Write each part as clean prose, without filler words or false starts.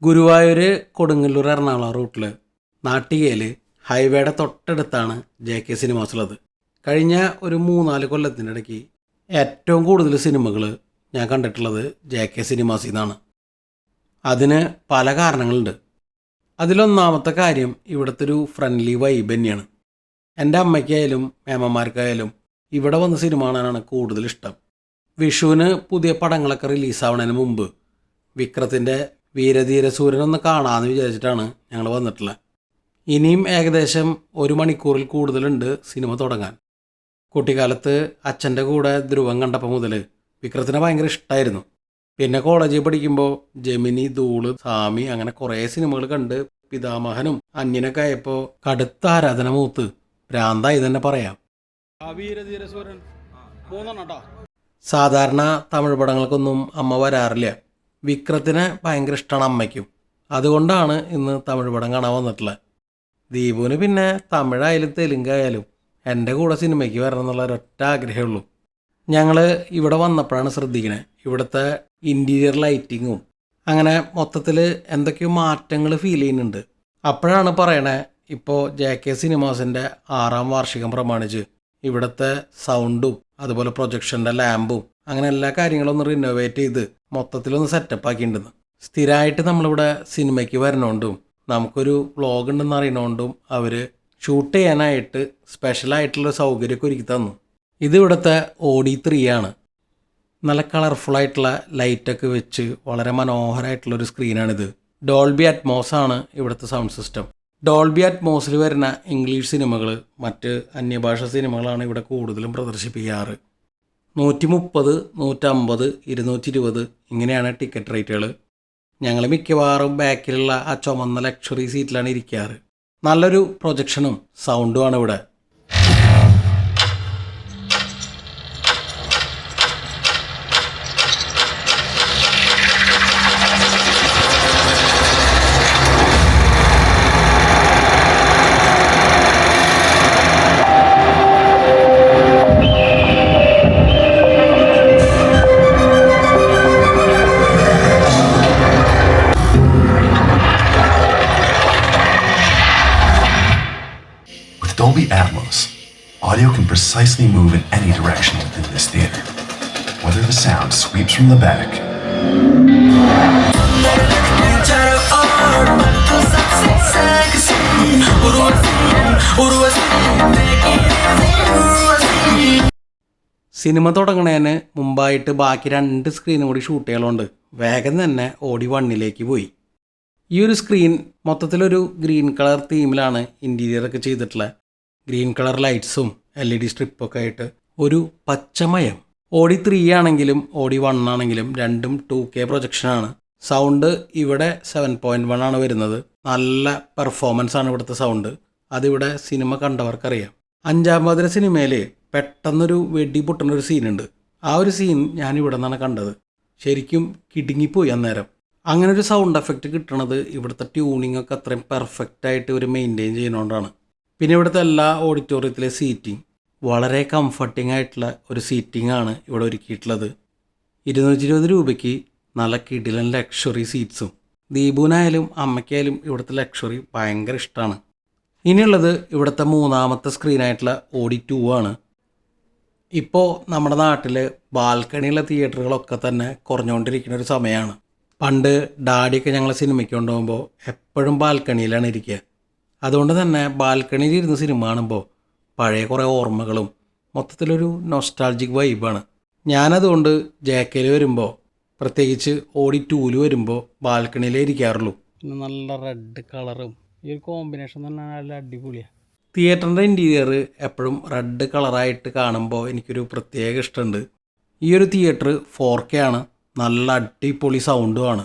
ഗുരുവായൂർ കൊടുങ്ങല്ലൂർ എറണാകുളം റൂട്ടിൽ നാട്ടികയിൽ ഹൈവേയുടെ തൊട്ടടുത്താണ് JK സിനിമാസ് ഉള്ളത്. കഴിഞ്ഞ ഒരു 3-4 കൊല്ലത്തിൻ്റെ ഇടയ്ക്ക് ഏറ്റവും കൂടുതൽ സിനിമകൾ ഞാൻ കണ്ടിട്ടുള്ളത് JK സിനിമാസിൽ നിന്നാണ്. അതിന് പല കാരണങ്ങളുണ്ട്. അതിലൊന്നാമത്തെ കാര്യം ഇവിടുത്തെ ഒരു ഫ്രണ്ട്ലി വൈബ് തന്നെയാണ്. എൻ്റെ അമ്മയ്ക്കായാലും മേമ്മമാർക്കായാലും ഇവിടെ വന്ന് സിനിമ കാണാനാണ് കൂടുതൽ ഇഷ്ടം. വിഷുവിന് പുതിയ പടങ്ങളൊക്കെ റിലീസാവുന്നതിന് മുമ്പ് വിക്രത്തിൻ്റെ വീരധീരസൂര്യൻ ഒന്ന് കാണാമെന്ന് വിചാരിച്ചിട്ടാണ് ഞങ്ങൾ വന്നിട്ടുള്ളത്. ഇനിയും ഏകദേശം 1 മണിക്കൂറിൽ കൂടുതലുണ്ട് സിനിമ തുടങ്ങാൻ. കുട്ടിക്കാലത്ത് അച്ഛൻ്റെ കൂടെ ധ്രുവം കണ്ടപ്പോൾ മുതൽ വിക്രത്തിനെ ഭയങ്കര ഇഷ്ടമായിരുന്നു. പിന്നെ കോളേജിൽ പഠിക്കുമ്പോൾ ജെമിനി, ധൂള്, സാമി അങ്ങനെ കുറേ സിനിമകൾ കണ്ട് പിതാമഹനും അന്യനൊക്കെ ആയപ്പോൾ കടുത്ത ആരാധന മൂത്ത് ഭ്രാന്തായി തന്നെ പറയാം. സാധാരണ തമിഴ് പടങ്ങൾക്കൊന്നും അമ്മ വരാറില്ല. വിക്രത്തിനെ ഭയങ്കര ഇഷ്ടമാണ് അമ്മയ്ക്കും. അതുകൊണ്ടാണ് ഇന്ന് തമിഴ് പടം കാണാൻ വന്നിട്ടുള്ളത്. ദീപുവിന് പിന്നെ തമിഴായാലും തെലുങ്കായാലും എൻ്റെ കൂടെ സിനിമയ്ക്ക് വരണം എന്നുള്ള ഒരൊറ്റ ആഗ്രഹമുള്ളൂ. ഞങ്ങൾ ഇവിടെ വന്നപ്പോഴാണ് ശ്രദ്ധിക്കണേ ഇവിടുത്തെ ഇൻറ്റീരിയർ ലൈറ്റിങ്ങും അങ്ങനെ മൊത്തത്തിൽ എന്തൊക്കെയോ മാറ്റങ്ങൾ ഫീൽ ചെയ്യുന്നുണ്ട്. അപ്പോഴാണ് പറയണേ ഇപ്പോൾ JK സിനിമാസിൻ്റെ 6ാം വാർഷികം പ്രമാണിച്ച് ഇവിടുത്തെ സൗണ്ടും അതുപോലെ പ്രൊജക്ഷൻ്റെ ലാമ്പും അങ്ങനെ എല്ലാ കാര്യങ്ങളും ഒന്ന് റിനോവേറ്റ് ചെയ്ത് മൊത്തത്തിലൊന്ന് സെറ്റപ്പ് ആക്കിയിട്ടുണ്ടെന്ന്. സ്ഥിരമായിട്ട് നമ്മളിവിടെ സിനിമയ്ക്ക് വരണോണ്ടും നമുക്കൊരു വ്ളോഗ് ഉണ്ടെന്ന് അറിയണോണ്ടും അവർ ഷൂട്ട് ചെയ്യാനായിട്ട് സ്പെഷ്യലായിട്ടുള്ള സൗകര്യമൊക്കെ ഒരുക്കി തന്നു. ഇത് ഇവിടുത്തെ OD3 ആണ്. നല്ല കളർഫുള്ളായിട്ടുള്ള ലൈറ്റൊക്കെ വെച്ച് വളരെ മനോഹരമായിട്ടുള്ളൊരു സ്ക്രീനാണിത്. ഡോൾബി അറ്റ്മോസ് ആണ് ഇവിടുത്തെ സൗണ്ട് സിസ്റ്റം. ഡോൾബി അറ്റ്മോസിൽ വരുന്ന ഇംഗ്ലീഷ് സിനിമകൾ മറ്റ് അന്യഭാഷ സിനിമകളാണ് ഇവിടെ കൂടുതലും പ്രദർശിപ്പിക്കാറ്. 130, 150, 220 ഇങ്ങനെയാണ് ടിക്കറ്റ് റേറ്റുകൾ. ഞങ്ങൾ മിക്കവാറും ബാക്കിലുള്ള ആ ചുമന്ന ലക്ഷറി സീറ്റിലാണ് ഇരിക്കാറ്. നല്ലൊരു പ്രൊജക്ഷനും സൗണ്ടുമാണ് ഇവിടെ. Dolby Atmos, audio can precisely move in any direction within this theater, whether the sound sweeps from the back cinema തുടങ്ങണതിന് മുമ്പായിട്ട് ബാക്കി 2 സ്ക്രീനും കൂടി ഷൂട്ട് ചെയ്യലുണ്ട്. വേഗം തന്നെ OD1 പോയി. ഈ ഒരു സ്ക്രീൻ മൊത്തത്തിലൊരു ഗ്രീൻ കളർ തീമിലാണ് ഇൻറ്റീരിയറൊക്കെ ചെയ്തിട്ടുള്ളത്. ഗ്രീൻ കളർ ലൈറ്റ്സും LED സ്ട്രിപ്പൊക്കെ ആയിട്ട് ഒരു പച്ചമയം. OD3 ആണെങ്കിലും OD1 ആണെങ്കിലും രണ്ടും 2K പ്രൊജക്ഷനാണ്. സൗണ്ട് ഇവിടെ 7.1 ആണ് വരുന്നത്. നല്ല പെർഫോമൻസ് ആണ് ഇവിടുത്തെ സൗണ്ട്. അതിവിടെ സിനിമ കണ്ടവർക്കറിയാം. 5ാം വാതിര സിനിമയിൽ പെട്ടെന്നൊരു വെടി പൊട്ടുന്നൊരു സീനുണ്ട്. ആ ഒരു സീൻ ഞാനിവിടെ നിന്നാണ് കണ്ടത്. ശരിക്കും കിടുങ്ങിപ്പോയി അന്നേരം. അങ്ങനെ ഒരു സൗണ്ട് എഫക്റ്റ് കിട്ടണത് ഇവിടുത്തെ ട്യൂണിംഗ് ഒക്കെ അത്രയും പെർഫെക്റ്റായിട്ട് ഇവർ മെയിൻറ്റെയിൻ ചെയ്യുന്നതുകൊണ്ടാണ്. പിന്നെ ഇവിടുത്തെ എല്ലാ ഓഡിറ്റോറിയത്തിലെ സീറ്റിംഗ് വളരെ കംഫർട്ടിംഗ് ആയിട്ടുള്ള ഒരു സീറ്റിംഗ് ആണ് ഇവിടെ ഒരുക്കിയിട്ടുള്ളത്. 220 രൂപയ്ക്ക് നല്ല കിടിലൻ ലക്ഷറി സീറ്റ്സും. ദീപുവിനായാലും അമ്മയ്ക്കായാലും ഇവിടുത്തെ ലക്ഷറി ഭയങ്കര ഇഷ്ടമാണ്. ഇനിയുള്ളത് ഇവിടുത്തെ 3ാമത്തെ സ്ക്രീനായിട്ടുള്ള OD2 ആണ്. ഇപ്പോൾ നമ്മുടെ നാട്ടിൽ ബാൽക്കണിയുള്ള തിയേറ്ററുകളൊക്കെ തന്നെ കുറഞ്ഞുകൊണ്ടിരിക്കുന്ന ഒരു സമയമാണ്. പണ്ട് ഡാഡിയൊക്കെ ഞങ്ങൾ സിനിമയ്ക്ക് കൊണ്ടുപോകുമ്പോൾ എപ്പോഴും ബാൽക്കണിയിലാണ് ഇരിക്കുക. അതുകൊണ്ട് തന്നെ ബാൽക്കണിയിൽ ഇരുന്ന് സിനിമ കാണുമ്പോൾ പഴയ കുറേ ഓർമ്മകളും മൊത്തത്തിലൊരു നൊസ്റ്റാൾജിക് വൈബാണ്. ഞാനതുകൊണ്ട് JKയിൽ വരുമ്പോൾ പ്രത്യേകിച്ച് OD2 വരുമ്പോൾ ബാൽക്കണിയിലേ ഇരിക്കാറുള്ളൂ. പിന്നെ നല്ല റെഡ് കളറും ഈ ഒരു കോമ്പിനേഷൻ തന്നെ നല്ല അടിപൊളിയാണ്. തിയേറ്ററിൻ്റെ ഇൻറ്റീരിയർ എപ്പോഴും റെഡ് കളറായിട്ട് കാണുമ്പോൾ എനിക്കൊരു പ്രത്യേക ഇഷ്ടമുണ്ട്. ഈ ഒരു തിയേറ്റർ 4K ആണ്. നല്ല അടിപൊളി സൗണ്ടുമാണ്.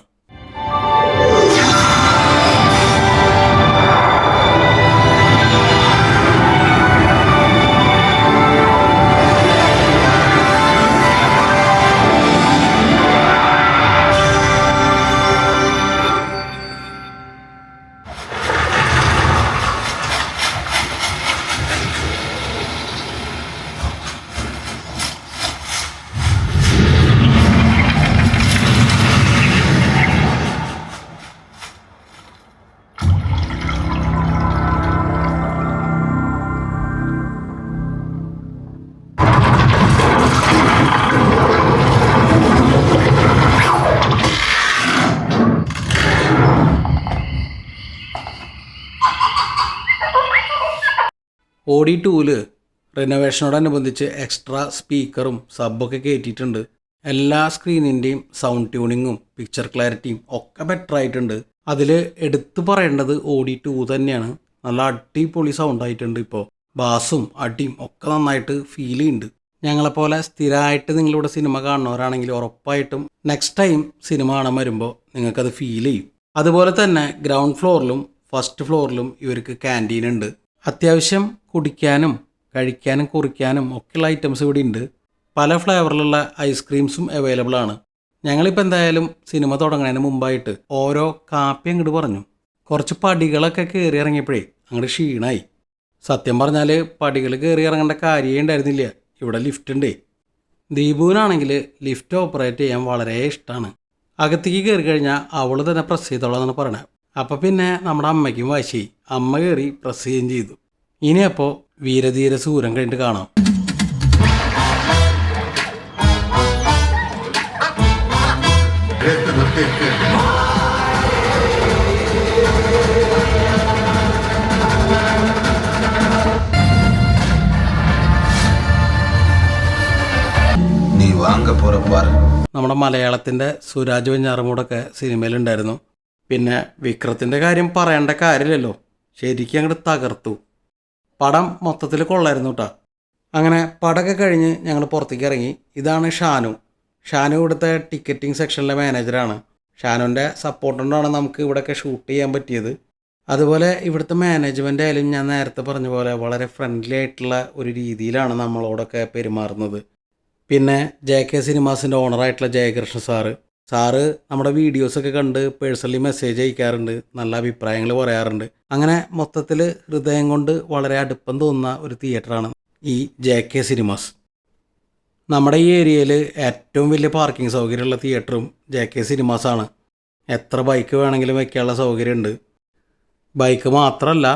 ഓഡി 2-ൽ റിനോവേഷനോടനുബന്ധിച്ച് എക്സ്ട്രാ സ്പീക്കറും സബ്ബൊക്കെ കയറ്റിയിട്ടുണ്ട്. എല്ലാ സ്ക്രീനിൻ്റെയും സൗണ്ട് ട്യൂണിങ്ങും പിക്ചർ ക്ലാരിറ്റിയും ഒക്കെ ബെറ്റർ ആയിട്ടുണ്ട്. അതിൽ എടുത്തു പറയേണ്ടത് ഓഡി 2 തന്നെയാണ്. നല്ല അടിപൊളി സൗണ്ട് ആയിട്ടുണ്ട്. ഇപ്പോൾ ബാസും അടിയും ഒക്കെ നന്നായിട്ട് ഫീൽ ചെയ്യുന്നുണ്ട്. ഞങ്ങളെപ്പോലെ സ്ഥിരമായിട്ട് നിങ്ങളിവിടെ സിനിമ കാണുന്നവരാണെങ്കിൽ ഉറപ്പായിട്ടും നെക്സ്റ്റ് ടൈം സിനിമ കാണാൻ വരുമ്പോൾ നിങ്ങൾക്കത് ഫീൽ ചെയ്യും. അതുപോലെ തന്നെ ഗ്രൗണ്ട് ഫ്ലോറിലും ഫസ്റ്റ് ഫ്ലോറിലും ഇവർക്ക് ക്യാൻറ്റീൻ ഉണ്ട്. അത്യാവശ്യം കുടിക്കാനും കഴിക്കാനും കുറിക്കാനും ഒക്കെയുള്ള ഐറ്റംസ് ഇവിടെ ഉണ്ട്. പല ഫ്ലേവറിലുള്ള ഐസ്ക്രീംസും അവൈലബിൾ ആണ്. ഞങ്ങളിപ്പോൾ എന്തായാലും സിനിമ തുടങ്ങുന്നതിന് മുമ്പായിട്ട് ഓരോ കാപ്പി അങ്ങോട്ട് പറഞ്ഞു. കുറച്ച് പടികളൊക്കെ കയറി ഇറങ്ങിയപ്പോഴേ അങ്ങോട്ട് ക്ഷീണമായി. സത്യം പറഞ്ഞാൽ പടികൾ കയറി ഇറങ്ങേണ്ട കാര്യമേ ഉണ്ടായിരുന്നില്ല. ഇവിടെ ലിഫ്റ്റ് ഉണ്ടേ. ദീപുവിനാണെങ്കിൽ ലിഫ്റ്റ് ഓപ്പറേറ്റ് ചെയ്യാൻ വളരെ ഇഷ്ടമാണ്. അകത്തേക്ക് കയറി കഴിഞ്ഞാൽ അവൾ തന്നെ പ്രസ് ചെയ്തോളാന്നാണ് പറയണത്. അപ്പം പിന്നെ നമ്മുടെ അമ്മയ്ക്കും വാശി. അമ്മ കയറി പ്രസ് ചെയ്യുകയും ചെയ്തു. ഇനിയപ്പോൾ വീരധീര സൂരം കഴിഞ്ഞിട്ട് കാണാം. നമ്മുടെ മലയാളത്തിൻ്റെ സുരാജ് വെഞ്ഞാറമൂടൊക്കെ സിനിമയിലുണ്ടായിരുന്നു. പിന്നെ വിക്രത്തിൻ്റെ കാര്യം പറയേണ്ട കാര്യമില്ലല്ലോ, ശരിക്കും അങ്ങോട്ട് തകർത്തു. പടം മൊത്തത്തിൽ കൊള്ളായിരുന്നു കേട്ടോ. അങ്ങനെ പടമൊക്കെ കഴിഞ്ഞ് ഞങ്ങൾ പുറത്തേക്ക് ഇറങ്ങി. ഇതാണ് ഷാനു. ഷാനു ഇവിടുത്തെ ടിക്കറ്റിംഗ് സെക്ഷനിലെ മാനേജറാണ്. ഷാനുവിൻ്റെ സപ്പോർട്ട് കൊണ്ടാണ് നമുക്ക് ഇവിടെയൊക്കെ ഷൂട്ട് ചെയ്യാൻ പറ്റിയത്. അതുപോലെ ഇവിടുത്തെ മാനേജ്മെൻ്റ് ആയാലും ഞാൻ നേരത്തെ പറഞ്ഞ പോലെ വളരെ ഫ്രണ്ട്ലി ആയിട്ടുള്ള ഒരു രീതിയിലാണ് നമ്മളോടൊക്കെ പെരുമാറുന്നത്. പിന്നെ JK സിനിമാസിൻ്റെ ഓണറായിട്ടുള്ള ജയകൃഷ്ണ സാറ് നമ്മുടെ വീഡിയോസൊക്കെ കണ്ട് പേഴ്സണലി മെസ്സേജ് അയക്കാറുണ്ട്, നല്ല അഭിപ്രായങ്ങൾ പറയാറുണ്ട്. അങ്ങനെ മൊത്തത്തിൽ ഹൃദയം കൊണ്ട് വളരെ അടുപ്പം തോന്നുന്ന ഒരു തിയേറ്ററാണ് ഈ JK സിനിമാസ്. നമ്മുടെ ഈ ഏരിയയിൽ ഏറ്റവും വലിയ പാർക്കിംഗ് സൗകര്യമുള്ള തിയേറ്ററും JK സിനിമാസാണ്. എത്ര ബൈക്ക് വേണമെങ്കിലും വയ്ക്കാനുള്ള സൗകര്യമുണ്ട്. ബൈക്ക് മാത്രമല്ല,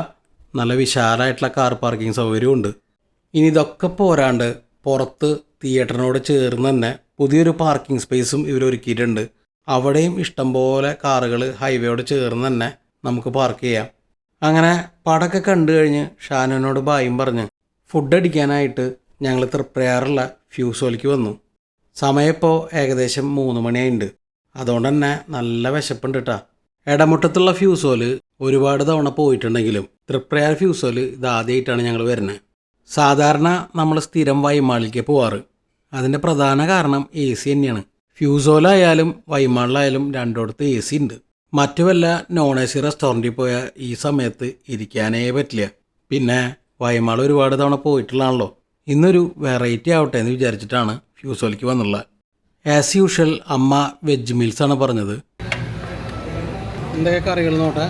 നല്ല വിശാലമായിട്ടുള്ള കാർ പാർക്കിംഗ് സൗകര്യമുണ്ട്. ഇനി ഇതൊക്കെ പോരാണ്ട് പുറത്ത് തിയേറ്ററിനോട് ചേർന്ന് തന്നെ പുതിയൊരു പാർക്കിംഗ് സ്പേസും ഇവരൊരുക്കിയിട്ടുണ്ട്. അവിടെയും ഇഷ്ടംപോലെ കാറുകൾ ഹൈവേയോട് ചേർന്ന് തന്നെ നമുക്ക് പാർക്ക് ചെയ്യാം. അങ്ങനെ പടമൊക്കെ കണ്ടു കഴിഞ്ഞ് ഷാനുവിനോട് ബായും പറഞ്ഞ് ഫുഡ് അടിക്കാനായിട്ട് ഞങ്ങൾ തൃപ്രയാറുള്ള ഫ്യൂസോലിക്ക് വന്നു. സമയം ഇപ്പോൾ ഏകദേശം 3 മണിയായിട്ടുണ്ട്. അതുകൊണ്ട് തന്നെ നല്ല വിശപ്പുണ്ട് കേട്ടോ. ഇടമുട്ടത്തുള്ള ഫ്യൂസോല് ഒരുപാട് തവണ പോയിട്ടുണ്ടെങ്കിലും തൃപ്രയാർ ഫ്യൂസോല് ഇതാദ്യമായിട്ടാണ് ഞങ്ങൾ വരുന്നത്. സാധാരണ നമ്മൾ സ്ഥിരം വൈമാളിലേക്ക് പോവാറ്. അതിൻ്റെ പ്രധാന കാരണം AC തന്നെയാണ്. ഫ്യൂസോലായാലും വൈമാളിലായാലും രണ്ടിടത്ത് AC ഉണ്ട്. മറ്റു വല്ല നോൺ AC റെസ്റ്റോറൻറ്റിൽ പോയാൽ ഈ സമയത്ത് ഇരിക്കാനേ പറ്റില്ല. പിന്നെ വൈമാൾ ഒരുപാട് തവണ പോയിട്ടുള്ളതാണല്ലോ. ഇന്നൊരു വെറൈറ്റി ആവട്ടെ എന്ന് വിചാരിച്ചിട്ടാണ് ഫ്യൂസോലിക്ക് വന്നുള്ളത്. ആസ് യൂഷ്വൽ അമ്മ വെജ് മീൽസാണ് പറഞ്ഞത്. എന്തൊക്കെ കറികൾ നോട്ടെ?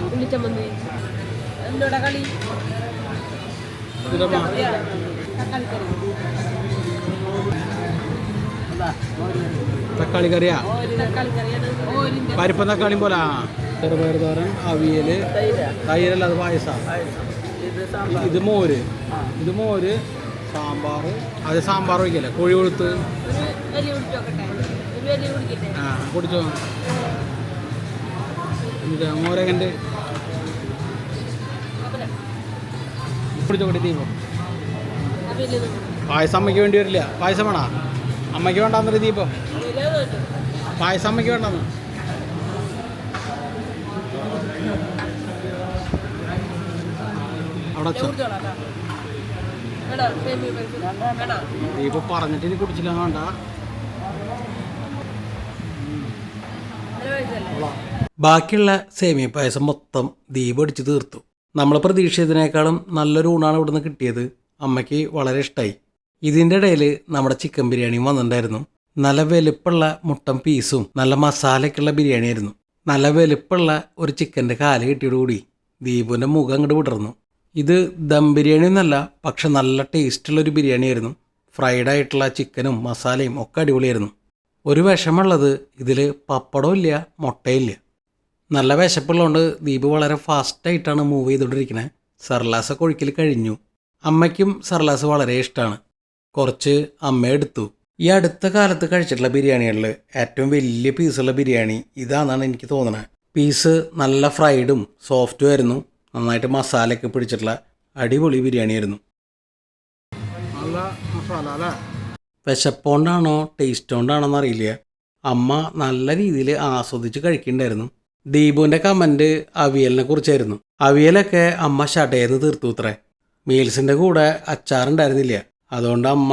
തക്കാളി കറിയാ? പരിപ്പും തക്കാളിയും പോലെ. ചെറുപയർ തോരൻ, അവിയൽ, തൈരല്ല, അത് പായസം. ഇത് മോര്, സാമ്പാർ. അത് സാമ്പാർ വയ്ക്കല്ലേ? കോഴി കൊഴുത്ത്. ആ കുടിച്ചോ. മോരകൻ്റെ കുടിച്ചോട്ടെ. ദീപം പായസം അമ്മയ്ക്ക് വേണ്ടി വരില്ല. പായസം വേണോ? അമ്മയ്ക്ക് വേണ്ടാന്നൊരു ദീപം. പായസം അമ്മയ്ക്ക് വേണ്ടെന്ന്. അവിടെ ദീപം പറഞ്ഞിട്ട് ഇനി കുടിച്ചില്ല. വേണ്ട. ബാക്കിയുള്ള സേമിയ പായസം മൊത്തം ദീപം അടിച്ച് തീർത്തു. നമ്മൾ പ്രതീക്ഷിച്ചതിനേക്കാളും നല്ലൊരു ഊണാണ് ഇവിടുന്ന് കിട്ടിയത്. അമ്മയ്ക്ക് വളരെ ഇഷ്ടമായി. ഇതിൻ്റെ ഇടയിൽ നമ്മുടെ ചിക്കൻ ബിരിയാണിയും വന്നിട്ടുണ്ടായിരുന്നു. നല്ല വലുപ്പമുള്ള മുട്ടൻ പീസും നല്ല മസാലയൊക്കെയുള്ള ബിരിയാണി ആയിരുന്നു. നല്ല വലുപ്പമുള്ള ഒരു ചിക്കൻ്റെ കാല് കിട്ടിയോടുകൂടി ദീപുവിൻ്റെ മുഖം അങ്ങോട്ട് വിടർന്നു. ഇത് ദം ബിരിയാണി ഒന്നല്ല, പക്ഷെ നല്ല ടേസ്റ്റുള്ളൊരു ബിരിയാണി ആയിരുന്നു. ഫ്രൈഡ് ആയിട്ടുള്ള ചിക്കനും മസാലയും ഒക്കെ അടിപൊളിയായിരുന്നു. ഒരു വിഷമുള്ളത് ഇതിൽ പപ്പടവും ഇല്ല, മുട്ടയില്ല. നല്ല വിശപ്പുള്ളതുകൊണ്ട് ദീപ് വളരെ ഫാസ്റ്റായിട്ടാണ് മൂവ് ചെയ്തുകൊണ്ടിരിക്കുന്നത്. സർലാസൊക്കെ ഒഴിക്കൽ കഴിഞ്ഞു. അമ്മയ്ക്കും സർലാസ് വളരെ ഇഷ്ടമാണ്. കുറച്ച് അമ്മ എടുത്തു. ഈ അടുത്ത കാലത്ത് കഴിച്ചിട്ടുള്ള ബിരിയാണികളിൽ ഏറ്റവും വലിയ പീസുള്ള ബിരിയാണി ഇതാണെന്നാണ് എനിക്ക് തോന്നുന്നത്. പീസ് നല്ല ഫ്രൈഡും സോഫ്റ്റും ആയിരുന്നു. നന്നായിട്ട് മസാലയൊക്കെ പിടിച്ചിട്ടുള്ള അടിപൊളി ബിരിയാണി ആയിരുന്നു. വിശപ്പോണ്ടാണോ ടേസ്റ്റ് കൊണ്ടാണോ എന്നറിയില്ല, അമ്മ നല്ല രീതിയിൽ ആസ്വദിച്ച് കഴിക്കുന്നുണ്ടായിരുന്നു. ദീപുവിൻ്റെ കമൻറ്റ് അവിയലിനെ കുറിച്ചായിരുന്നു. അവിയലൊക്കെ അമ്മ ഷടേന്ന് തീർത്തു അത്രേ. മീൽസിൻ്റെ കൂടെ അച്ചാറുണ്ടായിരുന്നില്ല. അതുകൊണ്ട് അമ്മ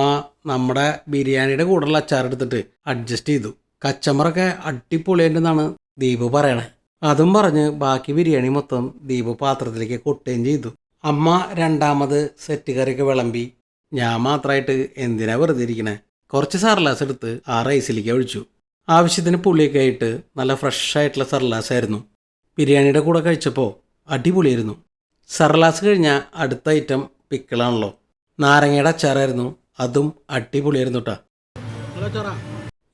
നമ്മുടെ ബിരിയാണിയുടെ കൂടെയുള്ള അച്ചാർ എടുത്തിട്ട് അഡ്ജസ്റ്റ് ചെയ്തു. കച്ചമ്പറൊക്കെ അടിപൊളിയായിട്ടെന്നാണ് ദീപു പറയണേ. അതും പറഞ്ഞ് ബാക്കി ബിരിയാണി മൊത്തം ദീപു പാത്രത്തിലേക്ക് കൊട്ടുകയും ചെയ്തു. അമ്മ രണ്ടാമത് സെറ്റ് കറിയൊക്കെ വിളമ്പി. ഞാൻ മാത്രമായിട്ട് എന്തിനാ വെറുതെ ഇരിക്കണേ, കുറച്ച് സർലാസ് എടുത്ത് ആ റൈസിലേക്ക് ഒഴിച്ചു. ആവശ്യത്തിന് പുളിയൊക്കെ ആയിട്ട് നല്ല ഫ്രഷ് ആയിട്ടുള്ള സർലാസ് ആയിരുന്നു. ബിരിയാണിയുടെ കൂടെ കഴിച്ചപ്പോൾ അടിപൊളിയായിരുന്നു. സർലാസ് കഴിഞ്ഞാൽ അടുത്ത ഐറ്റം പിക്കിളാണല്ലോ. നാരങ്ങയുടെ അച്ചാറായിരുന്നു, അതും അടിപൊളിയായിരുന്നു കേട്ടോ.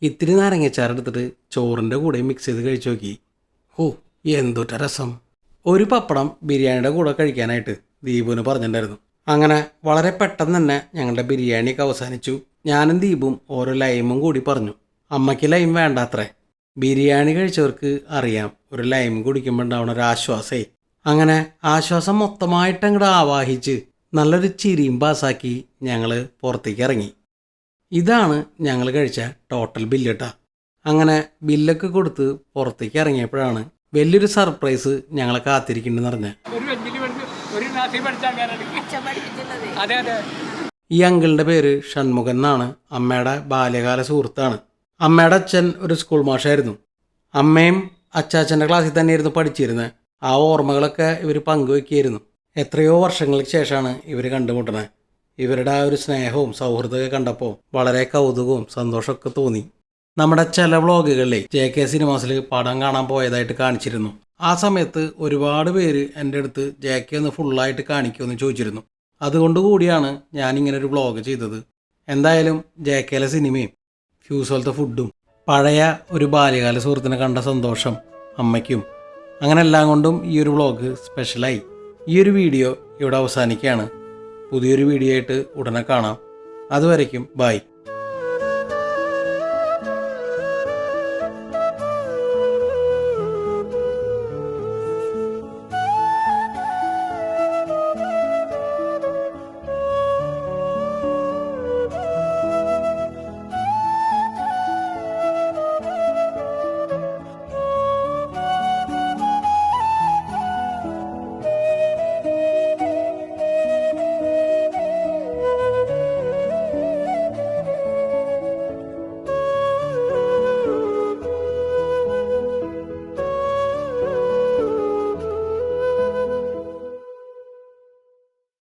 ഇത്തിരി നാരങ്ങച്ചാർ എടുത്തിട്ട് ചോറിൻ്റെ കൂടെ മിക്സ് ചെയ്ത് കഴിച്ചു നോക്കി. ഓ എന്തൊട്ട രസം. ഒരു പപ്പടം ബിരിയാണിയുടെ കൂടെ കഴിക്കാനായിട്ട് ദീപുവിന് പറഞ്ഞിട്ടുണ്ടായിരുന്നു. അങ്ങനെ വളരെ പെട്ടെന്ന് തന്നെ ഞങ്ങളുടെ ബിരിയാണിയൊക്കെ അവസാനിച്ചു. ഞാനും ദീപും ഓരോ ലൈമും കൂടി പറഞ്ഞു. അമ്മയ്ക്ക് ലൈം വേണ്ട അത്രേ. ബിരിയാണി കഴിച്ചവർക്ക് അറിയാം ഒരു ലൈം കുടിക്കുമ്പോൾ ഉണ്ടാവുന്ന ഒരു ആശ്വാസേ. അങ്ങനെ ആശ്വാസം മൊത്തമായിട്ട് അങ്ങോട്ട് ആവാഹിച്ച് നല്ലൊരു ചിരിയും പാസ്സാക്കി ഞങ്ങൾ പുറത്തേക്ക് ഇറങ്ങി. ഇതാണ് ഞങ്ങൾ കഴിച്ച ടോട്ടൽ ബില്ല് കേട്ടോ. അങ്ങനെ ബില്ലൊക്കെ കൊടുത്ത് പുറത്തേക്ക് ഇറങ്ങിയപ്പോഴാണ് വലിയൊരു സർപ്രൈസ് ഞങ്ങളെ കാത്തിരിക്കുന്നുണ്ടെന്ന് പറഞ്ഞത്. ഈ അങ്കിളിൻ്റെ പേര് ഷൺമുഖൻ എന്നാണ്. അമ്മയുടെ ബാല്യകാല സുഹൃത്താണ്. അമ്മയുടെ അച്ഛൻ ഒരു സ്കൂൾ മാഷായിരുന്നു. അമ്മയും അച്ചാച്ചൻ്റെ ക്ലാസ്സിൽ തന്നെയായിരുന്നു പഠിച്ചിരുന്നത്. ആ ഓർമ്മകളൊക്കെ ഇവർ പങ്കുവെക്കുകയായിരുന്നു. എത്രയോ വർഷങ്ങൾക്ക് ശേഷമാണ് ഇവർ കണ്ടുമുട്ടണത്. ഇവരുടെ ആ ഒരു സ്നേഹവും സൗഹൃദമൊക്കെ കണ്ടപ്പോൾ വളരെ കൗതുകവും സന്തോഷമൊക്കെ തോന്നി. നമ്മുടെ ചില വ്ളോഗുകളിലെ JK സിനിമാസിൽ പടം കാണാൻ പോയതായിട്ട് കാണിച്ചിരുന്നു. ആ സമയത്ത് ഒരുപാട് പേര് എൻ്റെ അടുത്ത് JK ഒന്ന് ഫുള്ളായിട്ട് കാണിക്കുമെന്ന് ചോദിച്ചിരുന്നു. അതുകൊണ്ട് കൂടിയാണ് ഞാനിങ്ങനൊരു വ്ളോഗ് ചെയ്തത്. എന്തായാലും JKയിലെ സിനിമയും ഫ്യൂസോലത്തെ ഫുഡും പഴയ ഒരു ബാല്യകാല സുഹൃത്തിനെ കണ്ട സന്തോഷം അമ്മയ്ക്കും, അങ്ങനെ എല്ലാം കൊണ്ടും ഈ ഒരു വ്ളോഗ് സ്പെഷ്യലായി. ഈ ഒരു വീഡിയോ ഇവിടെ അവസാനിക്കുകയാണ്. പുതിയൊരു വീഡിയോ ആയിട്ട് ഉടനെ കാണാം. അതുവരയ്ക്കും ബൈ.